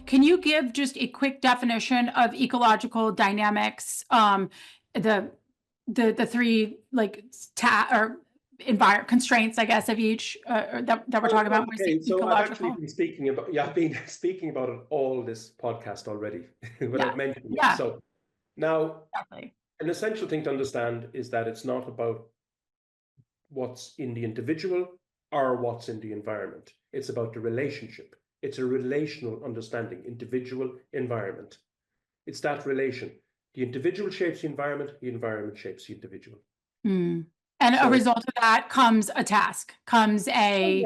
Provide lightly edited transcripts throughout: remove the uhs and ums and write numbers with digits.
can you give just a quick definition of ecological dynamics? The three like constraints, I guess, of each that we're talking about. Okay, so I've actually been speaking about, I've been speaking about it all this podcast already without mentioning it. So now, an essential thing to understand is that it's not about what's in the individual or what's in the environment. It's about the relationship. It's a relational understanding, individual, environment. It's that relation. The individual shapes the environment shapes the individual. And a result of that comes a task, comes a...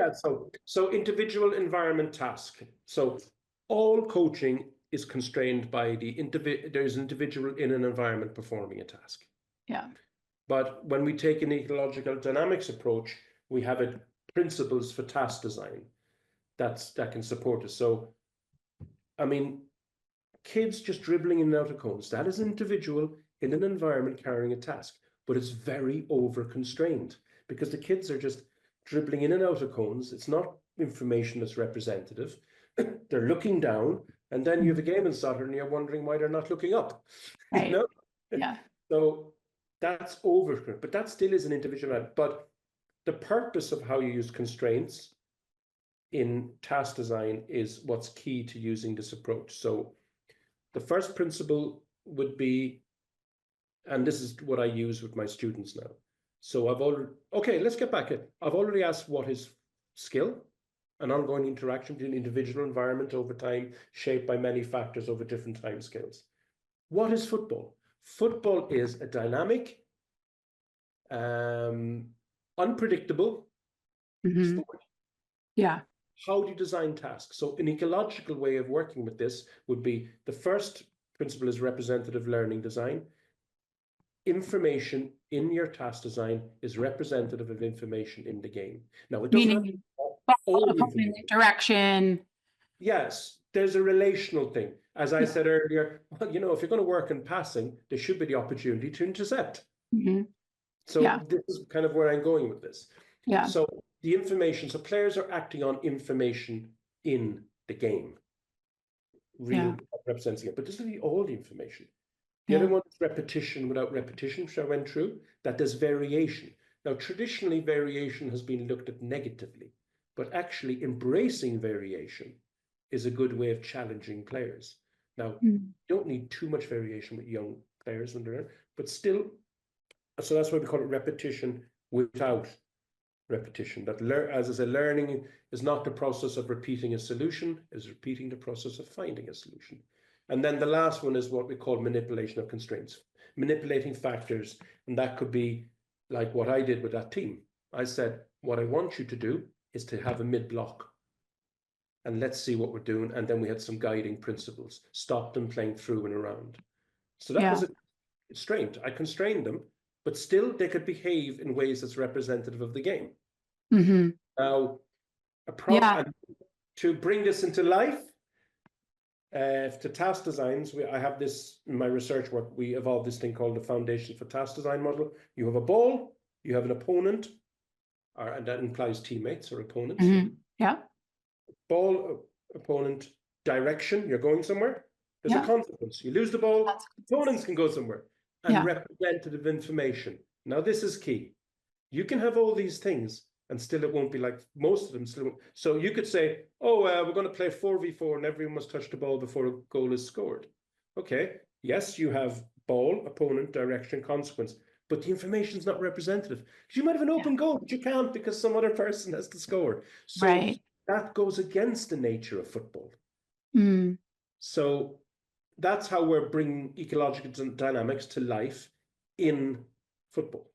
So individual, environment, task. So all coaching is constrained by there's an individual in an environment performing a task. Yeah. But when we take an ecological dynamics approach, we have principles for task design that can support us. So, I mean, kids just dribbling in and out of cones, that is an individual in an environment carrying a task, but it's very over constrained because the kids are just dribbling in and out of cones. It's not information that's representative. They're looking down, and then you have a game in soccer and you're wondering why they're not looking up. Right. You know? Yeah. So that's over, but that still is an individual. But the purpose of how you use constraints in task design is what's key to using this approach. So the first principle would be, and this is what I use with my students now. So let's get back. I've already asked what is skill, an ongoing interaction between individual environment over time, shaped by many factors over different time scales. What is football? Football is a dynamic, unpredictable sport. Yeah. How do you design tasks? So an ecological way of working with this would be, the first principle is representative learning design. Information in your task design is representative of information in the game. Now, it doesn't mean all direction. Yes, there's a relational thing. As I said earlier, if you're going to work in passing, there should be the opportunity to intercept. So this is kind of where I'm going with this. Yeah. So the information, so players are acting on information in the game, really representing it, but this will be all the information. The other one is repetition without repetition, which I went through, that there's variation. Now, traditionally, variation has been looked at negatively, but actually embracing variation is a good way of challenging players. Now, you don't need too much variation with young players when they're, but still, so that's why we call it repetition without repetition. That as I said, learning is not the process of repeating a solution, it's repeating the process of finding a solution. And then the last one is what we call manipulation of constraints, manipulating factors. And that could be like what I did with that team. I said, what I want you to do is to have a mid-block. And let's see what we're doing. And then we had some guiding principles, stop them playing through and around. So that was a constraint. I constrained them, but still they could behave in ways that's representative of the game. Now, to bring this into life, to task designs, I have this in my research work. We evolved this thing called the Foundation for Task Design model. You have a ball, you have an opponent, and that implies teammates or opponents. Ball, opponent, direction, you're going somewhere. There's a consequence. You lose the ball, opponents can go somewhere. And representative information. Now, this is key. You can have all these things, and still it won't be like most of them. Still won't. So you could say, we're going to play 4v4 and everyone must touch the ball before a goal is scored. Okay, yes, you have ball, opponent, direction, consequence, but the information is not representative. You might have an open goal, but you can't because some other person has to score. So that goes against the nature of football. So that's how we're bringing ecological dynamics to life in football.